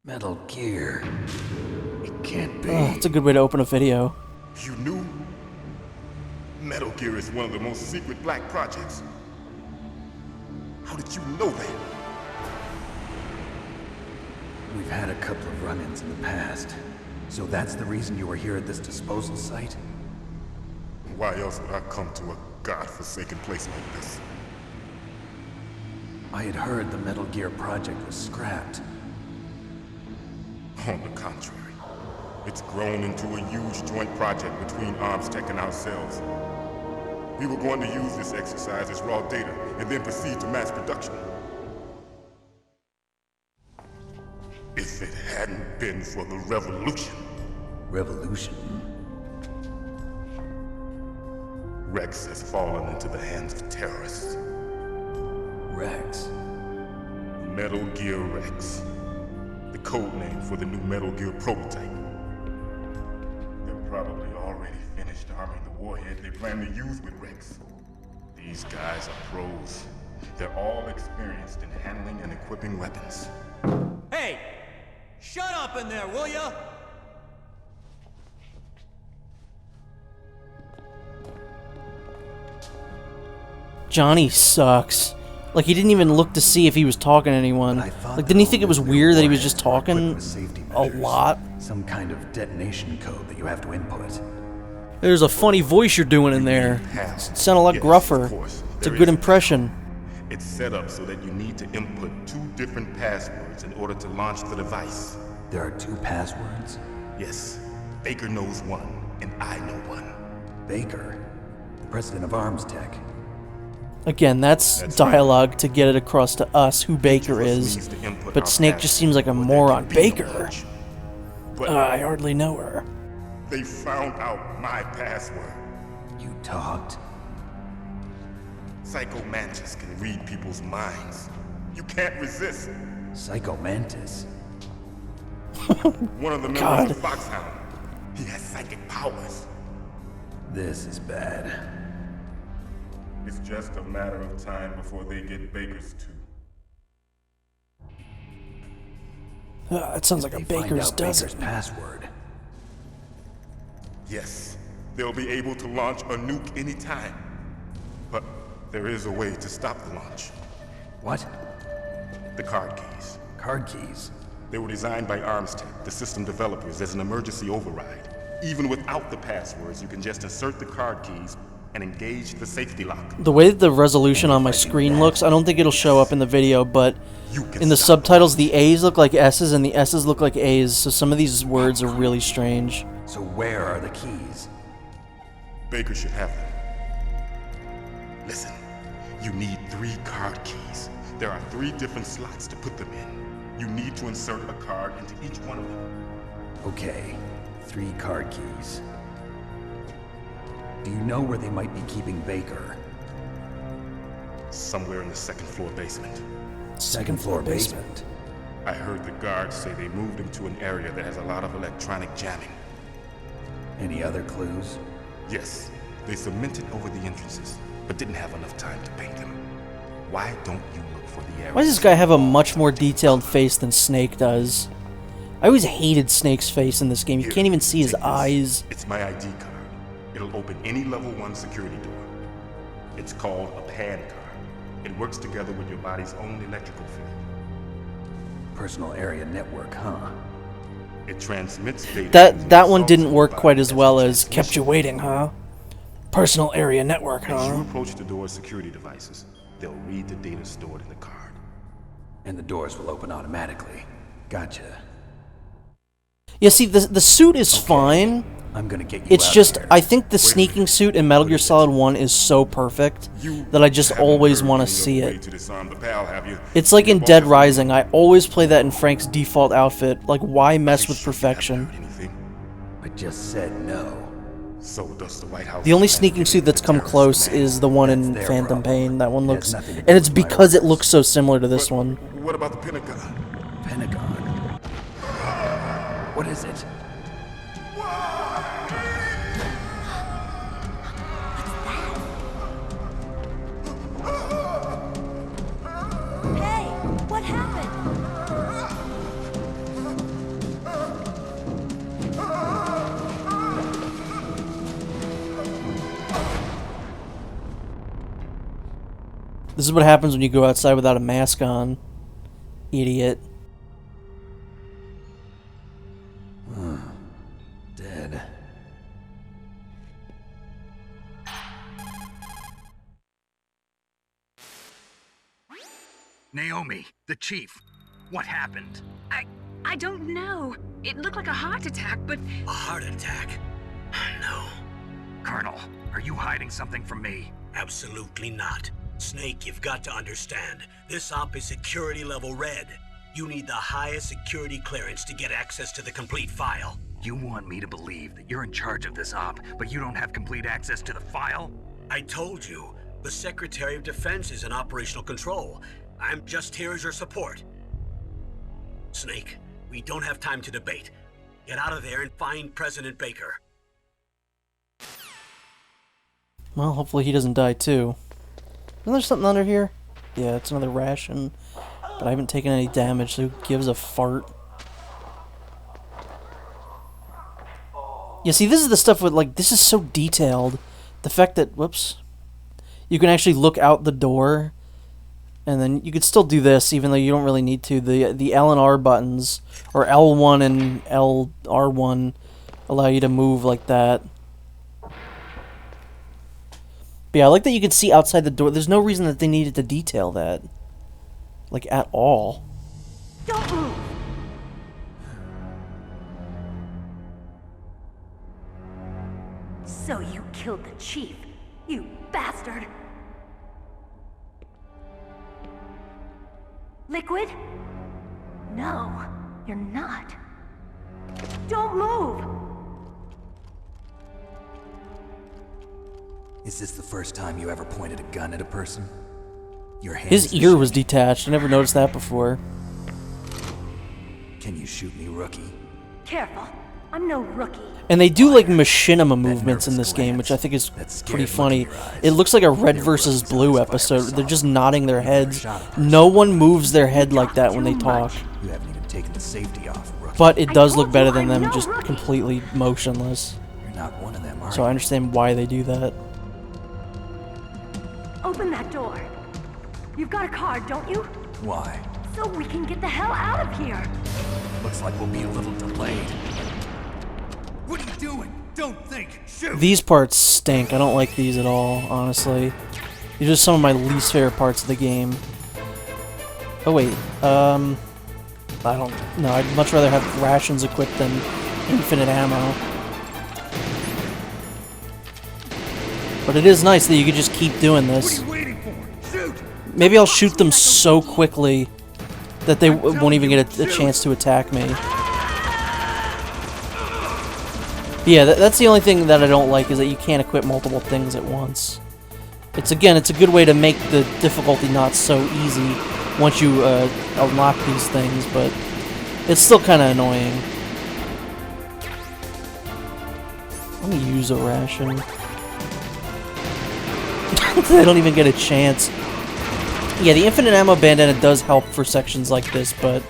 Metal Gear. It can't be. It's a good way to open a video. You knew? Metal Gear is one of the most secret black projects. How did you know that? We've had a couple of run-ins in the past. So that's the reason you were here at this disposal site? Why else would I come to a god-forsaken place like this? I had heard the Metal Gear project was scrapped. On the contrary, it's grown into a huge joint project between ArmsTech and ourselves. We were going to use this exercise as raw data and then proceed to mass production. If it hadn't been for the revolution. Revolution? Rex has fallen into the hands of terrorists. Rex? Metal Gear Rex. The code name for the new Metal Gear prototype. They're probably already finished arming the warhead they plan to use with Rex. These guys are pros. They're all experienced in handling and equipping weapons. Hey! Shut up in there, will ya? Johnny sucks. Like, he didn't even look to see if he was talking to anyone. Like, didn't he think it was weird that he was just talking a lot? Some kind of detonation code that you have to input. There's a funny voice you're doing in there. Sound a lot gruffer. It's a good impression. It's set up so that you need to input 2 different passwords in order to launch the device. There are 2 passwords? Yes. Baker knows one, and I know one. Baker? The president of ArmsTech. Again, that's dialogue to get it across to us who Baker is. But Snake just seems like a moron. Baker? I hardly know her. They found out my password. You talked? Psycho Mantis can read people's minds. You can't resist. Psycho Mantis? One of the members of Foxhound. He has psychic powers. This is bad. It's just a matter of time before they get Baker's too. It sounds like a Baker's dozen. Baker's password. Yes, they'll be able to launch a nuke anytime. But there is a way to stop the launch. What? The card keys. Card keys? They were designed by ArmsTech, the system developers, as an emergency override. Even without the passwords, you can just insert the card keys and engage the safety lock. The way that the resolution on my screen looks, I don't think it'll show up in the video, but in the subtitles, the A's look like S's and the S's look like A's, so some of these words are really strange. So where are the keys? Baker should have them. Listen, you need 3 card keys. There are 3 different slots to put them in. You need to insert a card into each one of them. Okay, 3 card keys. Do you know where they might be keeping Baker? Somewhere in the 2nd floor basement. Second floor basement. I heard the guards say they moved him to an area that has a lot of electronic jamming. Any other clues? Yes, they cemented over the entrances, but didn't have enough time to paint them. Why don't you look for the area? Why does this guy have a much more detailed face than Snake does? I always hated Snake's face in this game. You can't even see his eyes. It's my ID card. It'll open any level 1 security door. It's called a PAN card. It works together with your body's own electrical field. Personal area network, huh? It transmits data. That one didn't work quite as well as kept you waiting, huh? Personal area network, As you huh? approach the door's security devices, they'll read the data stored in the card. And the doors will open automatically. Gotcha. Yeah, see, the suit is fine. I'm gonna get you It's out just, of here. I think the sneaking suit in Metal Gear Solid 1 is so perfect that I just always want to see it. It's like in Dead Rising, I always play that in Frank's default outfit. Like, why mess with perfection? I just said no. So does the White House. The only sneaking suit that's come close is the one in Phantom Pain. That one looks, and it's because it looks so similar to this one. What about the Pentagon? Pentagon? What is it? Hey, what happened? This is what happens when you go outside without a mask on. Idiot. Dead. Naomi, the chief. What happened? I don't know. It looked like a heart attack, but... A heart attack? No. Colonel, are you hiding something from me? Absolutely not. Snake, you've got to understand. This op is security level red. You need the highest security clearance to get access to the complete file. You want me to believe that you're in charge of this op, but you don't have complete access to the file? I told you, the Secretary of Defense is in operational control. I'm just here as your support. Snake, we don't have time to debate. Get out of there and find President Baker. Well, hopefully he doesn't die too. Isn't there something under here? Yeah, it's another ration. But I haven't taken any damage, so who gives a fart? Yeah, see, this is the stuff with, like, this is so detailed. The fact that, whoops, you can actually look out the door, and then you could still do this, even though you don't really need to. The L and R buttons, or L1 and R1, allow you to move like that. But yeah, I like that you can see outside the door. There's no reason that they needed to detail that. Like, at all. Don't move! So you killed the chief, you bastard! Liquid? No, you're not. Don't move! Is this the first time you ever pointed a gun at a person? Your hands His ear was detached. I never noticed that before. Can you shoot me, rookie? Careful, I'm no rookie. And they do like machinima movements in this game, which I think is pretty funny. It looks like a red versus blue episode. They're just nodding their heads. No one moves their head like that when they talk. You haven't even taken the safety off, rookie. But it does look better than them just completely motionless. You're not one of them, are you? So I understand why they do that. Open that door. You've got a card, don't you? Why? So we can get the hell out of here. Looks like we'll be a little delayed. What are you doing? Don't think. Shoot! These parts stink. I don't like these at all, honestly. These are some of my least favorite parts of the game. Oh wait, I don't know. I'd much rather have rations equipped than infinite ammo. But it is nice that you could just keep doing this. What are you waiting for? Shoot! Maybe I'll shoot them so quickly that they won't even get a chance to attack me. Yeah, that's the only thing that I don't like, is that you can't equip multiple things at once. It's a good way to make the difficulty not so easy once you unlock these things, but it's still kind of annoying. Let me use a ration. They don't even get a chance. Yeah, the infinite ammo bandana does help for sections like this, but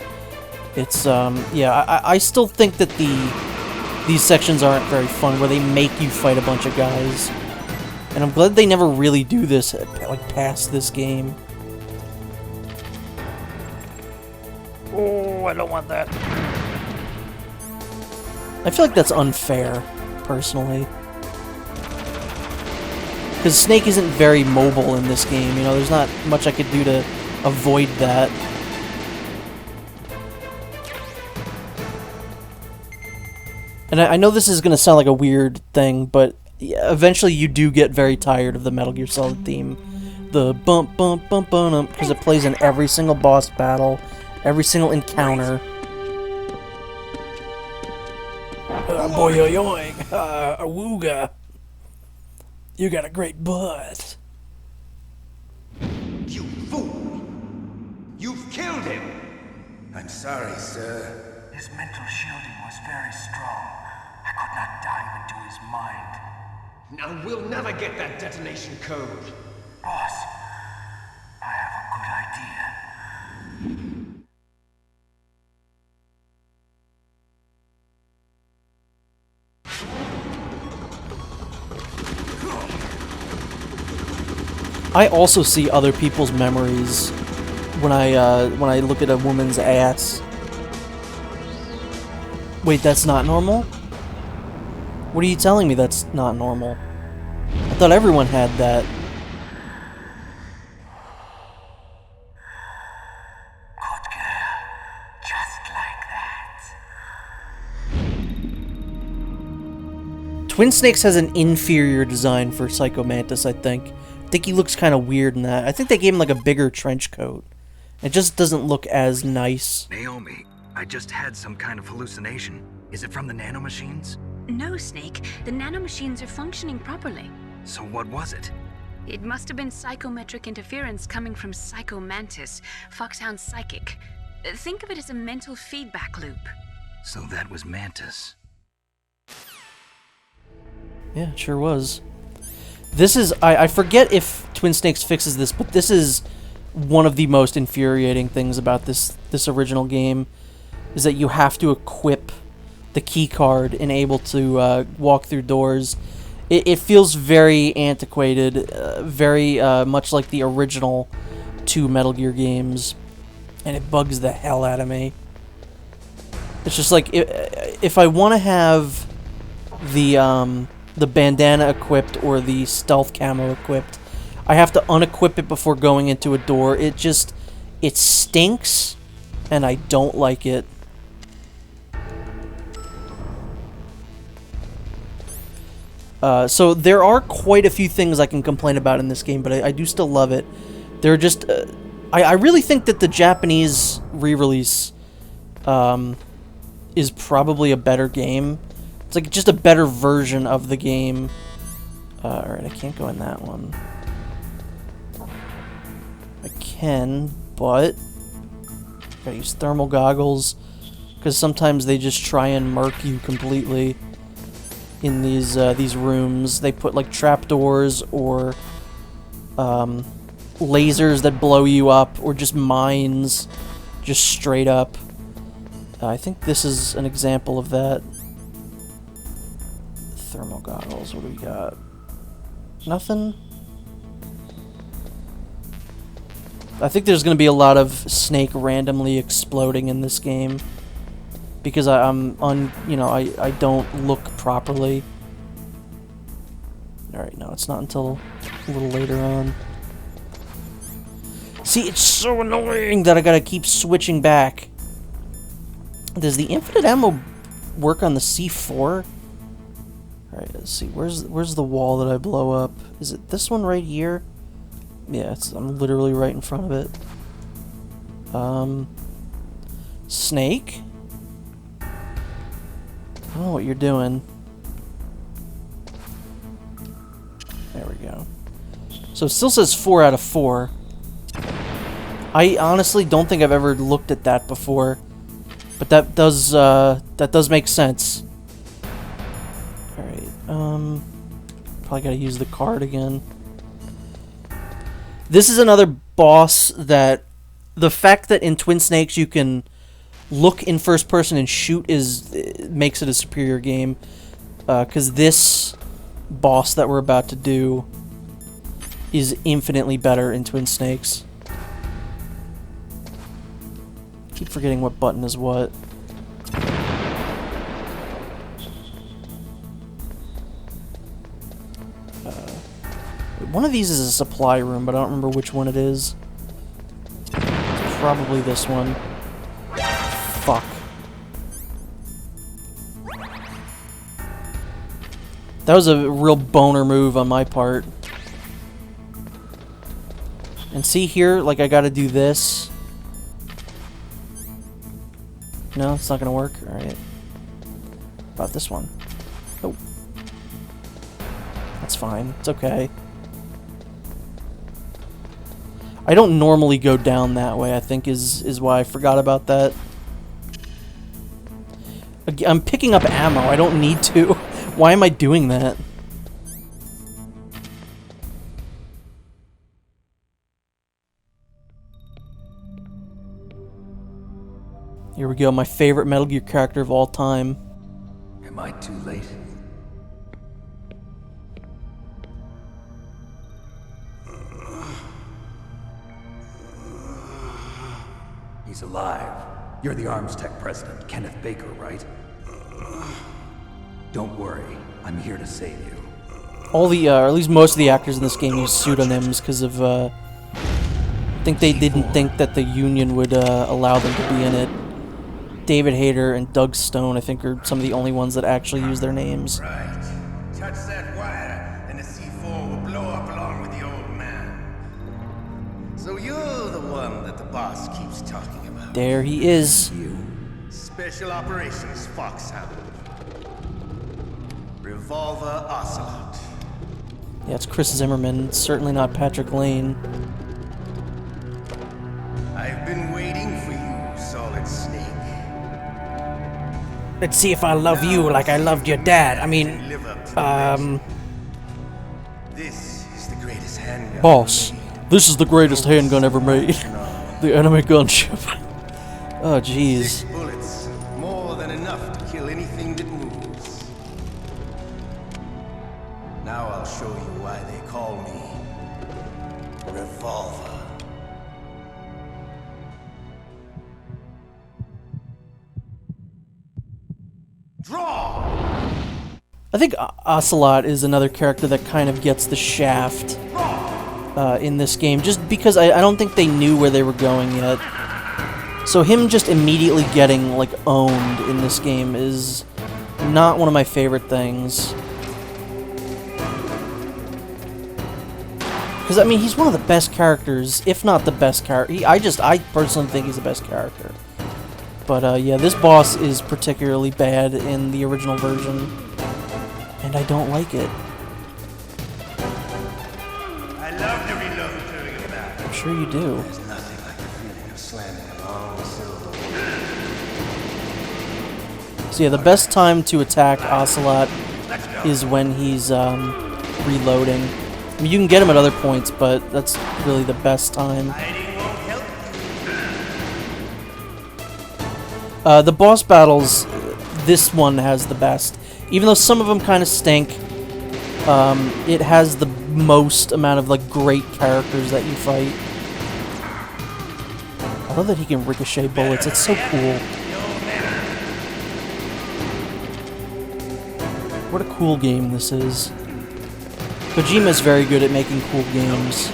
it's, yeah, I still think that these sections aren't very fun, where they make you fight a bunch of guys. And I'm glad they never really do this, like, past this game. Oh, I don't want that. I feel like that's unfair, personally. Because Snake isn't very mobile in this game, you know, there's not much I could do to avoid that. And I know this is going to sound like a weird thing, but eventually you do get very tired of the Metal Gear Solid theme. The bump, bump, bump, bump, because it plays in every single boss battle, every single encounter. Boy-yoing, awooga. You got a great butt. You fool! You've killed him! I'm sorry, sir. His mental shielding was very strong. I could not dive into his mind. Now we'll never get that detonation code. Boss, I have a good idea. I also see other people's memories when I look at a woman's ass. Wait, that's not normal? What are you telling me that's not normal? I thought everyone had that. Good girl. Just like that. Twin Snakes has an inferior design for Psycho Mantis, I think. I think he looks kind of weird in that. I think they gave him like a bigger trench coat. It just doesn't look as nice. Naomi, I just had some kind of hallucination. Is it from the nanomachines? No, Snake. The nanomachines are functioning properly. So what was it? It must have been psychometric interference coming from Psycho Mantis, Foxhound's psychic. Think of it as a mental feedback loop. So that was Mantis. Yeah, it sure was. This is... I forget if Twin Snakes fixes this, but this is one of the most infuriating things about this original game, is that you have to equip the key card and able to walk through doors. It feels very antiquated, very much like the original 2 Metal Gear games, and it bugs the hell out of me. It's just like, if I want to have the bandana equipped or the stealth camo equipped, I have to unequip it before going into a door. It stinks, and I don't like it. So there are quite a few things I can complain about in this game, but I do still love it. They're just... I really think that the Japanese re-release is probably a better game. It's like just a better version of the game. Alright, I can't go in that one. I can, but... gotta use thermal goggles, because sometimes they just try and murk you completely. In these rooms, they put like trapdoors or lasers that blow you up, or just mines, just straight up. I think this is an example of that. Thermal goggles. What do we got? Nothing. I think there's going to be a lot of Snake randomly exploding in this game. Because I don't look properly. Alright, no, it's not until a little later on. See, it's so annoying that I gotta keep switching back. Does the infinite ammo work on the C4? Alright, let's see. Where's the wall that I blow up? Is it this one right here? Yeah, I'm literally right in front of it. Snake? I don't know what you're doing. There we go. So it still says 4 out of 4. I honestly don't think I've ever looked at that before, but that does make sense. All right. Probably gotta use the card again. This is another boss that the fact that in Twin Snakes you can look in first person and shoot makes it a superior game, because this boss that we're about to do is infinitely better in Twin Snakes. Keep forgetting what button is what. One of these is a supply room, but I don't remember which one it is. It's probably this one. Fuck. That was a real boner move on my part. And see here, like I gotta do this. No, it's not gonna work. Alright. About this one. Oh. That's fine. It's okay. I don't normally go down that way, I think is why I forgot about that. I'm picking up ammo. I don't need to. Why am I doing that? Here we go, my favorite Metal Gear character of all time. Am I too late? He's alive. You're the Arms Tech president, Kenneth Baker, right? Don't worry, I'm here to save you. All the, or at least most of the actors in this game use pseudonyms because of, I think they didn't think that the Union would allow them to be in it. David Hayter and Doug Stone, I think, are some of the only ones that actually use their names. Right. Touch that wire, and the C4 will blow up along with the old man. So you're the one that the boss keeps talking about. There he is. You. Special Operations Foxhound. Revolver Ocelot. Yeah, it's Chris Zimmerman. It's certainly not Patrick Lane. I've been waiting for you, Solid Snake. Let's see if I love you like I loved your dad. I mean, This is the greatest handgun. boss, this is the greatest handgun ever made. The enemy gunship. Oh, jeez. 6 bullets, more than enough to kill anything that moves. Now I'll show you why they call me Revolver. Draw! I think Ocelot is another character that kind of gets the shaft in this game, just because I don't think they knew where they were going yet. So him just immediately getting, like, owned in this game is not one of my favorite things. Because, I mean, he's one of the best characters, if not the best character. I personally think he's the best character. But, yeah, this boss is particularly bad in the original version. And I don't like it. I love to reload during a battle. I'm sure you do. There's nothing like the feeling of slamming a long silver. So yeah, the best time to attack Ocelot is when he's reloading. I mean, you can get him at other points, but that's really the best time. The boss battles, this one has the best. Even though some of them kind of stink, it has the most amount of, like, great characters that you fight. I love that he can ricochet bullets. It's so cool. What a cool game this is. Kojima's very good at making cool games.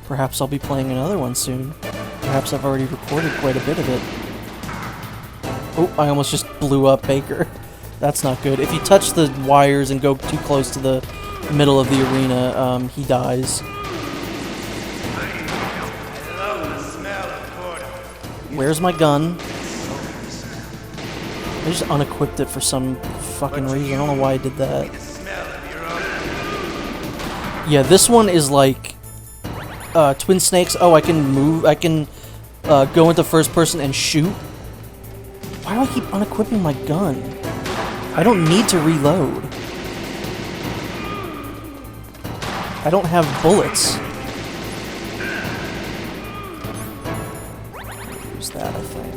Perhaps I'll be playing another one soon. Perhaps I've already recorded quite a bit of it. Oh, I almost just blew up Baker. That's not good. If you touch the wires and go too close to the middle of the arena, he dies. Where's my gun? I just unequipped it for some fucking reason. I don't know why I did that. Yeah, this one is like Twin Snakes. Oh, I can move. I can go into first person and shoot. Why do I keep unequipping my gun? I don't need to reload. I don't have bullets. Use that, I think.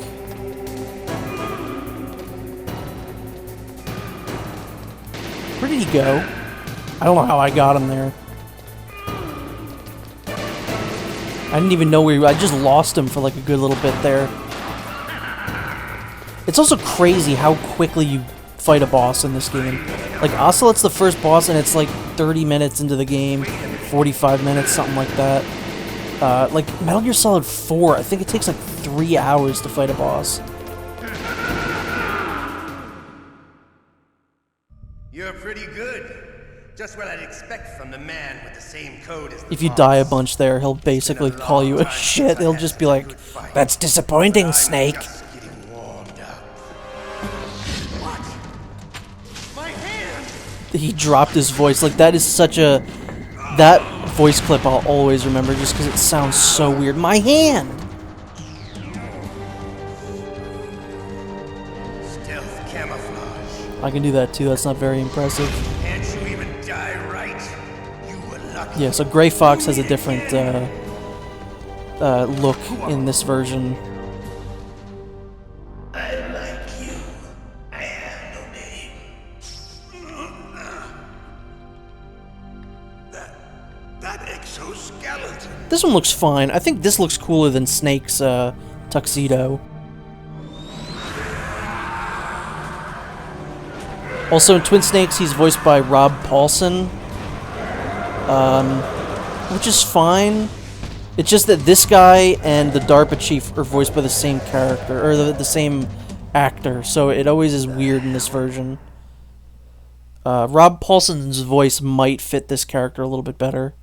Where did he go? I don't know how I got him there. I didn't even know where he was. I just lost him for like a good little bit there. It's also crazy how quickly you fight a boss in this game. Like, Ocelot's the first boss, and it's like 30 minutes into the game, 45 minutes, something like that. Like, Metal Gear Solid 4, I think it takes like 3 hours to fight a boss. You're pretty good. Just what I'd expect from the man with the same code as the If you boss. die a bunch there, he'll basically call you a shit. He'll just be like, "That's disappointing, Snake." He dropped his voice. Like, that is such a... That voice clip I'll always remember just because it sounds so weird. My hand! Stealth camouflage. I can do that too. That's not very impressive. Can't you even die right? You were lucky. Yeah, so Gray Fox has a different look in this version. I like you. I have no name. That exosuit? skeleton. This one looks fine. I think this looks cooler than Snake's tuxedo. Also, in Twin Snakes, he's voiced by Rob Paulsen, which is fine. It's just that this guy and the DARPA chief are voiced by the same character, or the same actor, so it always is weird in this version. Rob Paulsen's voice might fit this character a little bit better.